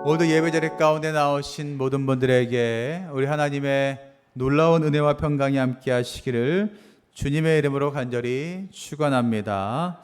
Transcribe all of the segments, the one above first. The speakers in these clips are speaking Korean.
모두 예배자리 가운데 나오신 모든 분들에게 우리 하나님의 놀라운 은혜와 평강이 함께 하시기를 주님의 이름으로 간절히 축원합니다.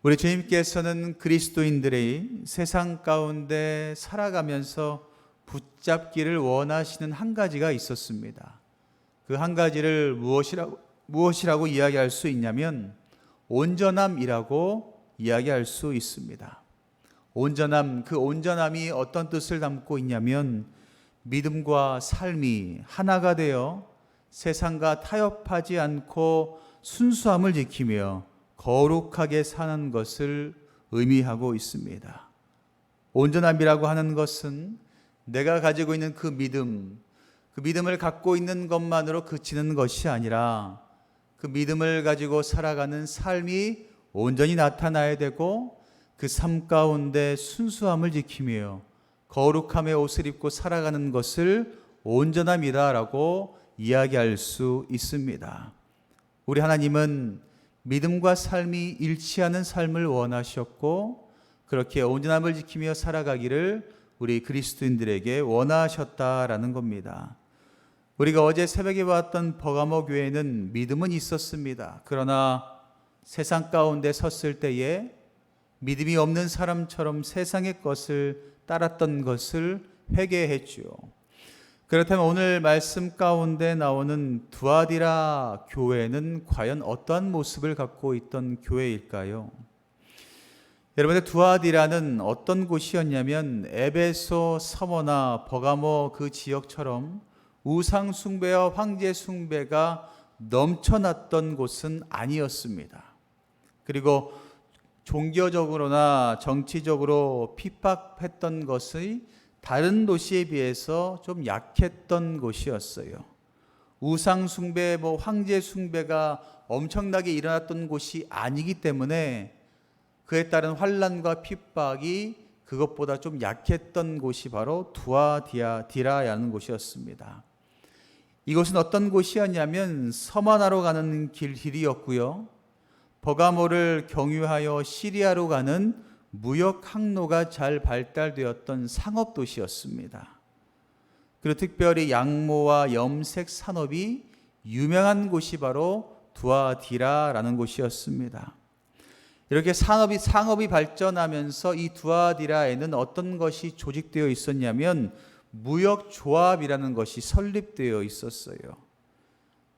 우리 주님께서는 그리스도인들이 세상 가운데 살아가면서 붙잡기를 원하시는 한 가지가 있었습니다. 그 한 가지를 무엇이라고 이야기할 수 있냐면 온전함이라고 이야기할 수 있습니다. 온전함, 그 온전함이 어떤 뜻을 담고 있냐면 믿음과 삶이 하나가 되어 세상과 타협하지 않고 순수함을 지키며 거룩하게 사는 것을 의미하고 있습니다. 온전함이라고 하는 것은 내가 가지고 있는 그 믿음을 갖고 있는 것만으로 그치는 것이 아니라 그 믿음을 가지고 살아가는 삶이 온전히 나타나야 되고 그 삶 가운데 순수함을 지키며 거룩함의 옷을 입고 살아가는 것을 온전함이다라고 이야기할 수 있습니다. 우리 하나님은 믿음과 삶이 일치하는 삶을 원하셨고 그렇게 온전함을 지키며 살아가기를 우리 그리스도인들에게 원하셨다라는 겁니다. 우리가 어제 새벽에 봤던 버가모 교회는 믿음은 있었습니다. 그러나 세상 가운데 섰을 때에 믿음이 없는 사람처럼 세상의 것을 따랐던 것을 회개했죠. 그렇다면 오늘 말씀 가운데 나오는 두아디라 교회는 과연 어떠한 모습을 갖고 있던 교회일까요? 여러분들, 두아디라는 어떤 곳이었냐면 에베소, 서머나 버가모 그 지역처럼 우상 숭배와 황제 숭배가 넘쳐났던 곳은 아니었습니다. 그리고 종교적으로나 정치적으로 핍박했던 것이 다른 도시에 비해서 좀 약했던 곳이었어요. 우상 숭배, 황제 숭배가 엄청나게 일어났던 곳이 아니기 때문에 그에 따른 환난과 핍박이 그것보다 좀 약했던 곳이 바로 두아디라라는 곳이었습니다. 이곳은 어떤 곳이었냐면 서머나로 가는 길이었고요. 버가모를 경유하여 시리아로 가는 무역 항로가 잘 발달되었던 상업 도시였습니다. 그리고 특별히 양모와 염색 산업이 유명한 곳이 바로 두아디라라는 곳이었습니다. 이렇게 상업이 발전하면서 이 두아디라에는 어떤 것이 조직되어 있었냐면 무역조합이라는 것이 설립되어 있었어요.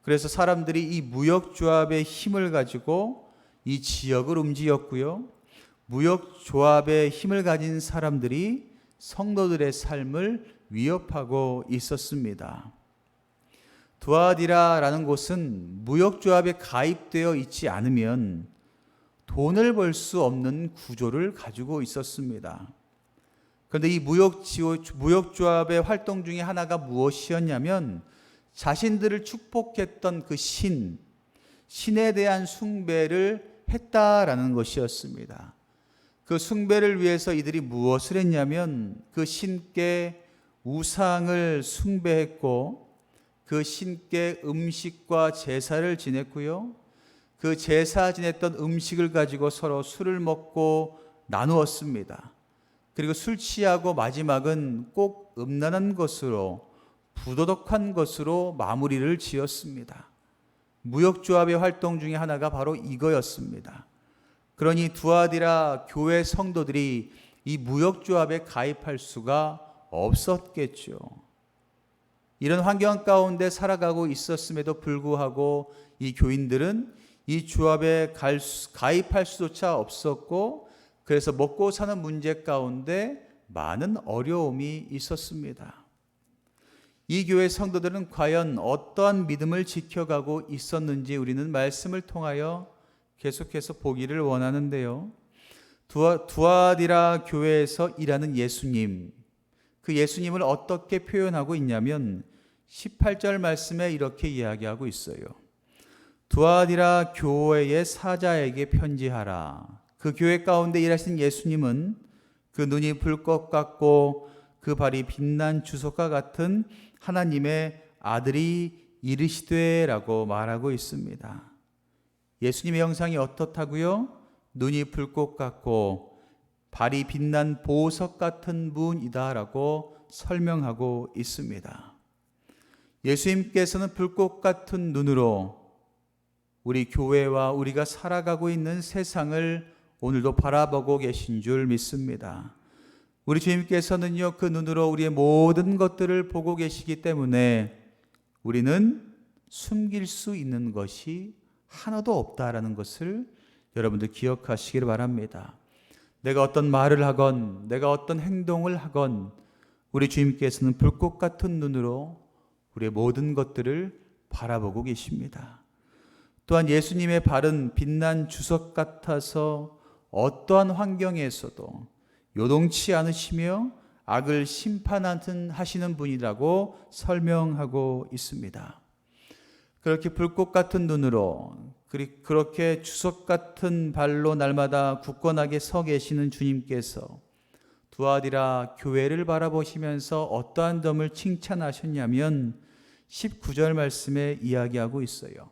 그래서 사람들이 이 무역조합의 힘을 가지고 이 지역을 움직였고요. 무역조합의 힘을 가진 사람들이 성도들의 삶을 위협하고 있었습니다. 두아디라라는 곳은 무역조합에 가입되어 있지 않으면 돈을 벌 수 없는 구조를 가지고 있었습니다. 그런데 이 무역조합의 활동 중에 하나가 무엇이었냐면 자신들을 축복했던 그 신에 대한 숭배를 했다라는 것이었습니다. 그 숭배를 위해서 이들이 무엇을 했냐면 그 신께 우상을 숭배했고 그 신께 음식과 제사를 지냈고요. 그 제사 지냈던 음식을 가지고 서로 술을 먹고 나누었습니다. 그리고 술 취하고 마지막은 꼭 음란한 것으로 부도덕한 것으로 마무리를 지었습니다. 무역조합의 활동 중에 하나가 바로 이거였습니다. 그러니 두아디라 교회 성도들이 이 무역조합에 가입할 수가 없었겠죠. 이런 환경 가운데 살아가고 있었음에도 불구하고 이 교인들은 이 조합에 가입할 수조차 없었고 그래서 먹고 사는 문제 가운데 많은 어려움이 있었습니다. 이 교회 성도들은 과연 어떠한 믿음을 지켜가고 있었는지 우리는 말씀을 통하여 계속해서 보기를 원하는데요. 두아디라 교회에서 일하는 예수님, 그 예수님을 어떻게 표현하고 있냐면 18절 말씀에 이렇게 이야기하고 있어요. 두아디라 교회의 사자에게 편지하라. 그 교회 가운데 일하신 예수님은 그 눈이 불꽃 같고 그 발이 빛난 주석과 같은 하나님의 아들이 이르시되라고 말하고 있습니다. 예수님의 형상이 어떻다고요? 눈이 불꽃 같고 발이 빛난 보석 같은 분이다라고 설명하고 있습니다. 예수님께서는 불꽃 같은 눈으로 우리 교회와 우리가 살아가고 있는 세상을 오늘도 바라보고 계신 줄 믿습니다. 우리 주님께서는요, 그 눈으로 우리의 모든 것들을 보고 계시기 때문에 우리는 숨길 수 있는 것이 하나도 없다라는 것을 여러분들 기억하시기를 바랍니다. 내가 어떤 말을 하건 내가 어떤 행동을 하건 우리 주님께서는 불꽃 같은 눈으로 우리의 모든 것들을 바라보고 계십니다. 또한 예수님의 발은 빛난 주석 같아서 어떠한 환경에서도 요동치 않으시며 악을 심판하시는 분이라고 설명하고 있습니다. 그렇게 불꽃 같은 눈으로 그렇게 주석 같은 발로 날마다 굳건하게 서 계시는 주님께서 두아디라 교회를 바라보시면서 어떠한 점을 칭찬하셨냐면 19절 말씀에 이야기하고 있어요.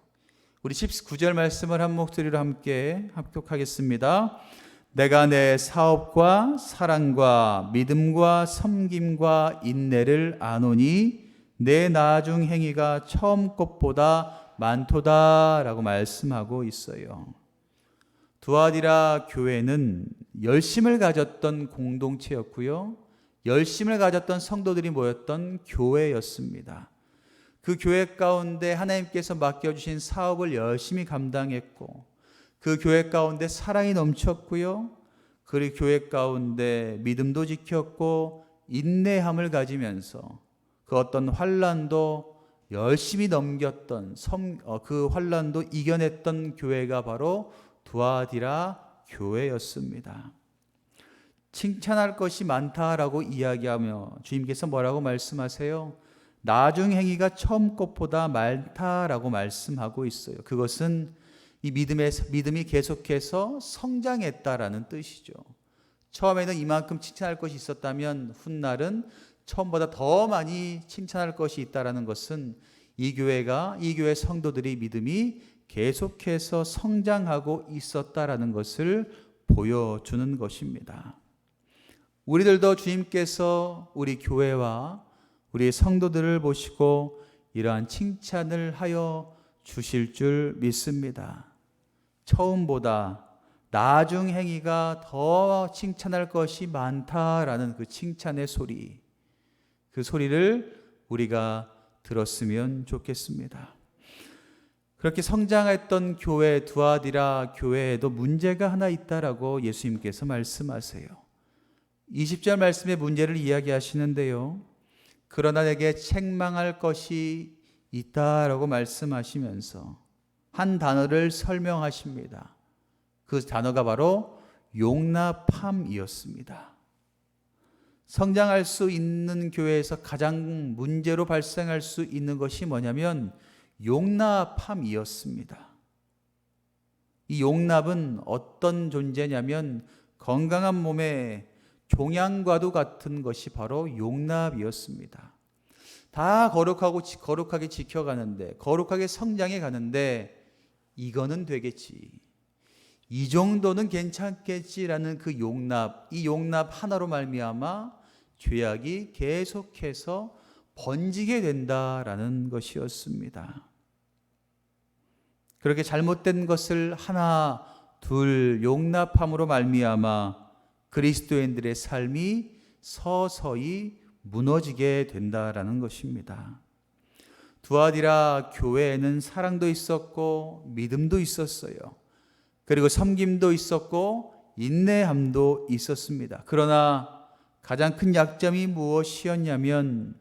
우리 19절 말씀을 한 목소리로 함께 합독하겠습니다. 내가 내 사업과 사랑과 믿음과 섬김과 인내를 아노니 내 나중 행위가 처음 것보다 많도다라고 말씀하고 있어요. 두아디라 교회는 열심을 가졌던 공동체였고요. 열심을 가졌던 성도들이 모였던 교회였습니다. 그 교회 가운데 하나님께서 맡겨주신 사업을 열심히 감당했고 그 교회 가운데 사랑이 넘쳤고요. 그리고 교회 가운데 믿음도 지켰고 인내함을 가지면서 그 어떤 환난도 열심히 넘겼던 그 환난도 이겨냈던 교회가 바로 두아디라 교회였습니다. 칭찬할 것이 많다라고 이야기하며 주님께서 뭐라고 말씀하세요? 나중 행위가 처음 것보다 많다라고 말씀하고 있어요. 그것은 이 믿음이 계속해서 성장했다라는 뜻이죠. 처음에는 이만큼 칭찬할 것이 있었다면 훗날은 처음보다 더 많이 칭찬할 것이 있다라는 것은 이 교회 성도들이 믿음이 계속해서 성장하고 있었다라는 것을 보여주는 것입니다. 우리들도 주님께서 우리 교회와 우리 성도들을 보시고 이러한 칭찬을 하여 주실 줄 믿습니다. 처음보다 나중 행위가 더 칭찬할 것이 많다라는 그 칭찬의 소리, 그 소리를 우리가 들었으면 좋겠습니다. 그렇게 성장했던 교회 두아디라 교회에도 문제가 하나 있다라고 예수님께서 말씀하세요. 20절 말씀의 문제를 이야기하시는데요. 그러나 내게 책망할 것이 있다라고 말씀하시면서 한 단어를 설명하십니다. 그 단어가 바로 용납함이었습니다. 성장할 수 있는 교회에서 가장 문제로 발생할 수 있는 것이 뭐냐면 용납함이었습니다. 이 용납은 어떤 존재냐면 건강한 몸에 종양과도 같은 것이 바로 용납이었습니다. 다 거룩하게 지켜가는데, 거룩하게 성장해 가는데 이거는 되겠지, 이 정도는 괜찮겠지라는 그 용납, 이 용납 하나로 말미암아 죄악이 계속해서 번지게 된다라는 것이었습니다. 그렇게 잘못된 것을 하나 둘 용납함으로 말미암아 그리스도인들의 삶이 서서히 무너지게 된다라는 것입니다. 두아디라 교회에는 사랑도 있었고 믿음도 있었어요. 그리고 섬김도 있었고 인내함도 있었습니다. 그러나 가장 큰 약점이 무엇이었냐면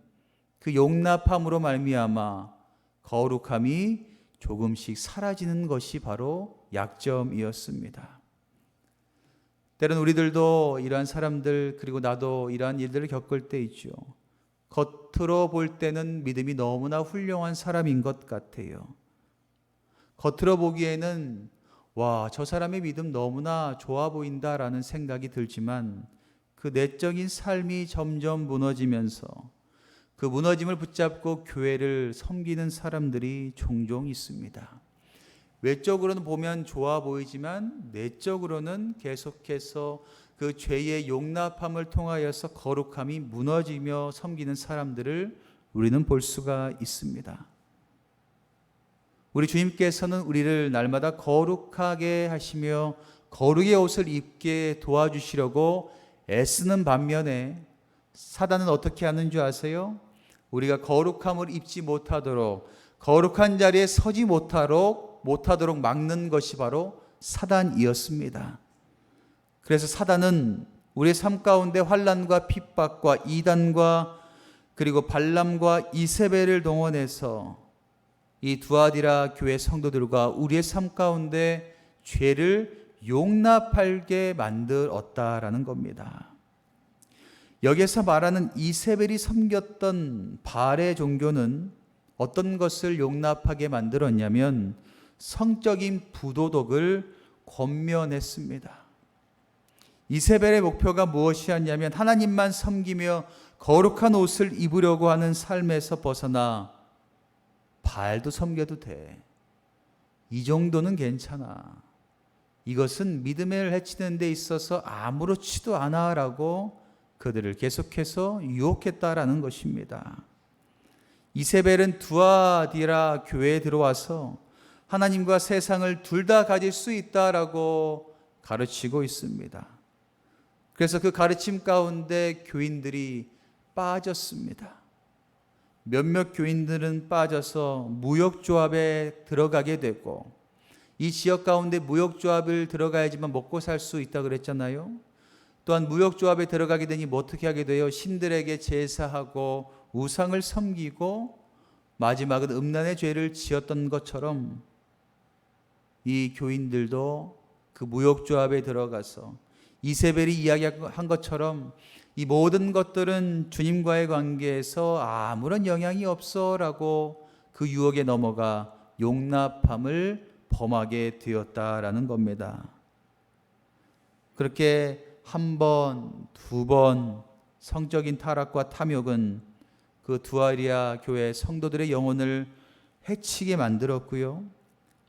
그 용납함으로 말미암아 거룩함이 조금씩 사라지는 것이 바로 약점이었습니다. 때론 우리들도 이러한 사람들, 그리고 나도 이러한 일들을 겪을 때 있죠. 겉으로 볼 때는 믿음이 너무나 훌륭한 사람인 것 같아요. 겉으로 보기에는 와, 저 사람의 믿음 너무나 좋아 보인다라는 생각이 들지만 그 내적인 삶이 점점 무너지면서 그 무너짐을 붙잡고 교회를 섬기는 사람들이 종종 있습니다. 외적으로는 보면 좋아 보이지만 내적으로는 계속해서 그 죄의 용납함을 통하여서 거룩함이 무너지며 섬기는 사람들을 우리는 볼 수가 있습니다. 우리 주님께서는 우리를 날마다 거룩하게 하시며 거룩의 옷을 입게 도와주시려고 애쓰는 반면에 사단은 어떻게 하는 줄 아세요? 우리가 거룩함을 입지 못하도록, 거룩한 자리에 서지 못하도록 막는 것이 바로 사단이었습니다. 그래서 사단은 우리의 삶 가운데 환난과 핍박과 이단과 그리고 발람과 이세벨을 동원해서 이 두아디라 교회 성도들과 우리의 삶 가운데 죄를 용납하게 만들었다라는 겁니다. 여기서 말하는 이세벨이 섬겼던 바알의 종교는 어떤 것을 용납하게 만들었냐면 성적인 부도덕을 권면했습니다. 이세벨의 목표가 무엇이었냐면 하나님만 섬기며 거룩한 옷을 입으려고 하는 삶에서 벗어나 바알도 섬겨도 돼. 이 정도는 괜찮아. 이것은 믿음을 해치는 데 있어서 아무렇지도 않아라고 그들을 계속해서 유혹했다라는 것입니다. 이세벨은 두아디라 교회에 들어와서 하나님과 세상을 둘 다 가질 수 있다라고 가르치고 있습니다. 그래서 그 가르침 가운데 교인들이 빠졌습니다. 몇몇 교인들은 빠져서 무역조합에 들어가게 되고, 이 지역 가운데 무역조합을 들어가야지만 먹고 살 수 있다 그랬잖아요. 또한 무역조합에 들어가게 되니 어떻게 하게 돼요? 신들에게 제사하고 우상을 섬기고 마지막은 음란의 죄를 지었던 것처럼 이 교인들도 그 무역조합에 들어가서 이세벨이 이야기한 것처럼 이 모든 것들은 주님과의 관계에서 아무런 영향이 없어라고 그 유혹에 넘어가 용납함을 범하게 되었다라는 겁니다. 그렇게 한 번, 두 번 성적인 타락과 탐욕은 그 두아디라 교회 성도들의 영혼을 해치게 만들었고요.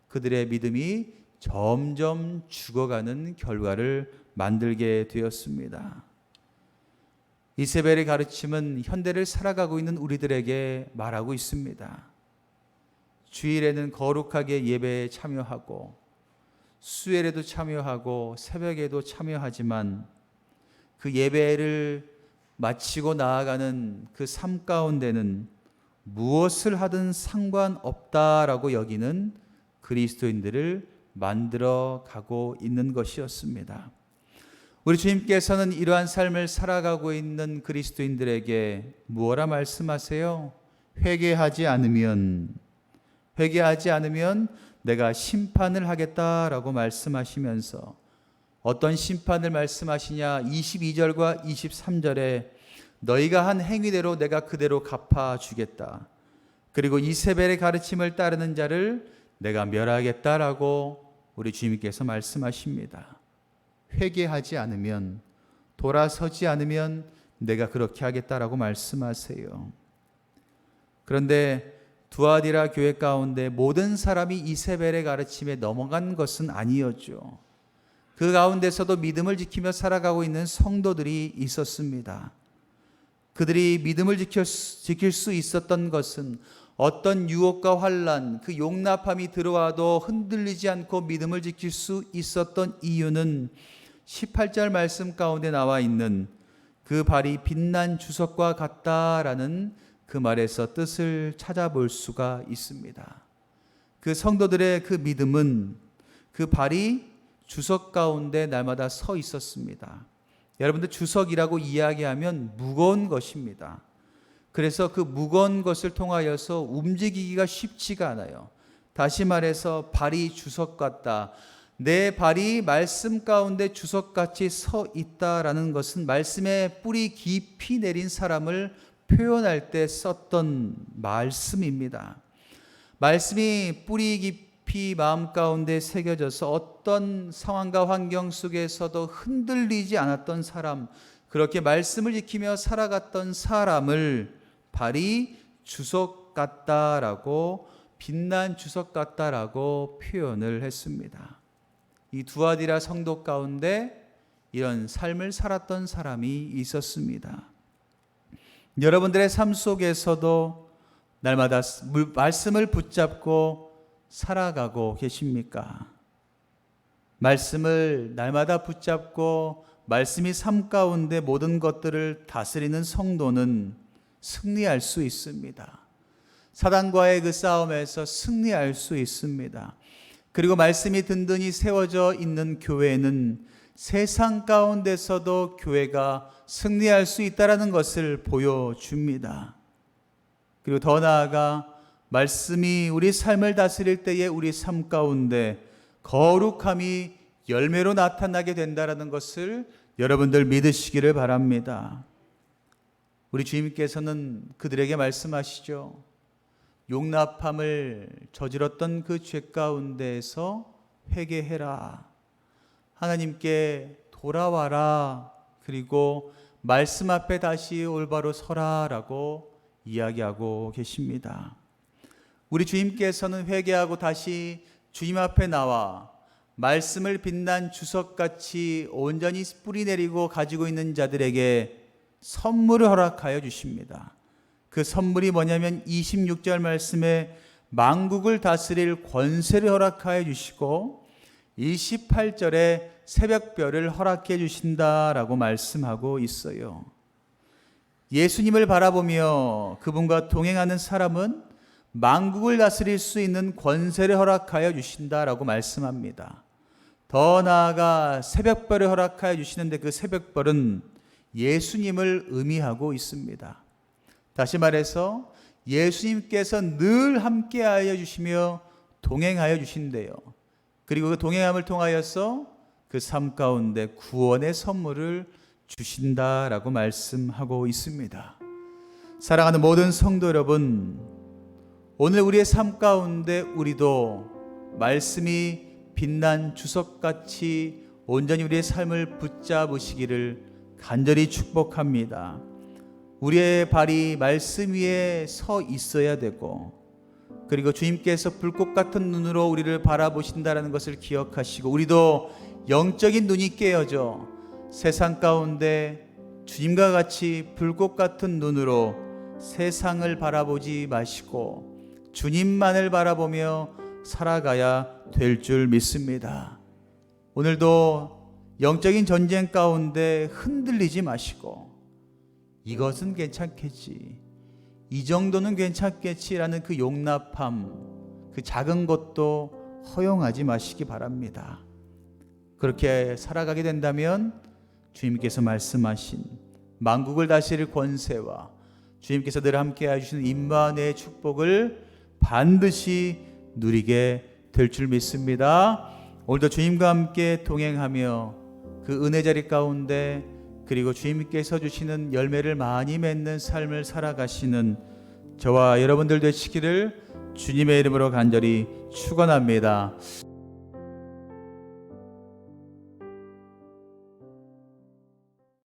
그들의 믿음이 점점 죽어가는 결과를 만들게 되었습니다. 이세벨의 가르침은 현대를 살아가고 있는 우리들에게 말하고 있습니다. 주일에는 거룩하게 예배에 참여하고 수요일에도 참여하고 새벽에도 참여하지만 그 예배를 마치고 나아가는 그 삶 가운데는 무엇을 하든 상관없다라고 여기는 그리스도인들을 만들어 가고 있는 것이었습니다. 우리 주님께서는 이러한 삶을 살아가고 있는 그리스도인들에게 무엇라 말씀하세요? 회개하지 않으면 내가 심판을 하겠다라고 말씀하시면서 어떤 심판을 말씀하시냐? 22절과 23절에 너희가 한 행위대로 내가 그대로 갚아주겠다. 그리고 이세벨의 가르침을 따르는 자를 내가 멸하겠다라고 우리 주님께서 말씀하십니다. 회개하지 않으면, 돌아서지 않으면 내가 그렇게 하겠다라고 말씀하세요. 그런데 두아디라 교회 가운데 모든 사람이 이세벨의 가르침에 넘어간 것은 아니었죠. 그 가운데서도 믿음을 지키며 살아가고 있는 성도들이 있었습니다. 그들이 믿음을 지킬 수 있었던 것은 어떤 유혹과 환난, 그 용납함이 들어와도 흔들리지 않고 믿음을 지킬 수 있었던 이유는 18절 말씀 가운데 나와 있는 그 발이 빛난 주석과 같다라는 그 말에서 뜻을 찾아볼 수가 있습니다. 그 성도들의 그 믿음은 그 발이 주석 가운데 날마다 서 있었습니다. 여러분들 주석이라고 이야기하면 무거운 것입니다. 그래서 그 무거운 것을 통하여서 움직이기가 쉽지가 않아요. 다시 말해서 발이 주석 같다. 내 발이 말씀 가운데 주석같이 서 있다라는 것은 말씀의 뿌리 깊이 내린 사람을 표현할 때 썼던 말씀입니다. 말씀이 뿌리 깊이 마음 가운데 새겨져서 어떤 상황과 환경 속에서도 흔들리지 않았던 사람, 그렇게 말씀을 지키며 살아갔던 사람을 발이 주석 같다라고, 빛난 주석 같다라고 표현을 했습니다. 이 두아디라 성도 가운데 이런 삶을 살았던 사람이 있었습니다. 여러분들의 삶 속에서도 날마다 말씀을 붙잡고 살아가고 계십니까? 말씀을 날마다 붙잡고 말씀이 삶 가운데 모든 것들을 다스리는 성도는 승리할 수 있습니다. 사단과의 그 싸움에서 승리할 수 있습니다. 그리고 말씀이 든든히 세워져 있는 교회는 세상 가운데서도 교회가 승리할 수 있다는 것을 보여줍니다. 그리고 더 나아가 말씀이 우리 삶을 다스릴 때에 우리 삶 가운데 거룩함이 열매로 나타나게 된다는 것을 여러분들 믿으시기를 바랍니다. 우리 주님께서는 그들에게 말씀하시죠. 용납함을 저질렀던 그 죄 가운데에서 회개해라. 하나님께 돌아와라. 그리고 말씀 앞에 다시 올바로 서라라고 이야기하고 계십니다. 우리 주님께서는 회개하고 다시 주님 앞에 나와 말씀을 빛난 주석같이 온전히 뿌리내리고 가지고 있는 자들에게 선물을 허락하여 주십니다. 그 선물이 뭐냐면 26절 말씀에 만국을 다스릴 권세를 허락하여 주시고 28절에 새벽별을 허락해 주신다라고 말씀하고 있어요. 예수님을 바라보며 그분과 동행하는 사람은 만국을 다스릴 수 있는 권세를 허락하여 주신다라고 말씀합니다. 더 나아가 새벽별을 허락하여 주시는데 그 새벽별은 예수님을 의미하고 있습니다. 다시 말해서 예수님께서 늘 함께하여 주시며 동행하여 주신대요. 그리고 그 동행함을 통하여서 그 삶 가운데 구원의 선물을 주신다라고 말씀하고 있습니다. 사랑하는 모든 성도 여러분, 오늘 우리의 삶 가운데 우리도 말씀이 빛난 주석같이 온전히 우리의 삶을 붙잡으시기를 간절히 축복합니다. 우리의 발이 말씀 위에 서 있어야 되고, 그리고 주님께서 불꽃 같은 눈으로 우리를 바라보신다는 것을 기억하시고, 우리도 영적인 눈이 깨어져 세상 가운데 주님과 같이 불꽃 같은 눈으로 세상을 바라보지 마시고 주님만을 바라보며 살아가야 될 줄 믿습니다. 오늘도 영적인 전쟁 가운데 흔들리지 마시고 이것은 괜찮겠지, 이 정도는 괜찮겠지라는 그 용납함, 그 작은 것도 허용하지 마시기 바랍니다. 그렇게 살아가게 된다면 주님께서 말씀하신 만국을 다스릴 권세와 주님께서 늘 함께 해주시는 임마누엘의 축복을 반드시 누리게 될 줄 믿습니다. 오늘도 주님과 함께 동행하며 그 은혜 자리 가운데, 그리고 주님께서 주시는 열매를 많이 맺는 삶을 살아가시는 저와 여러분들 되시기를 주님의 이름으로 간절히 축원합니다.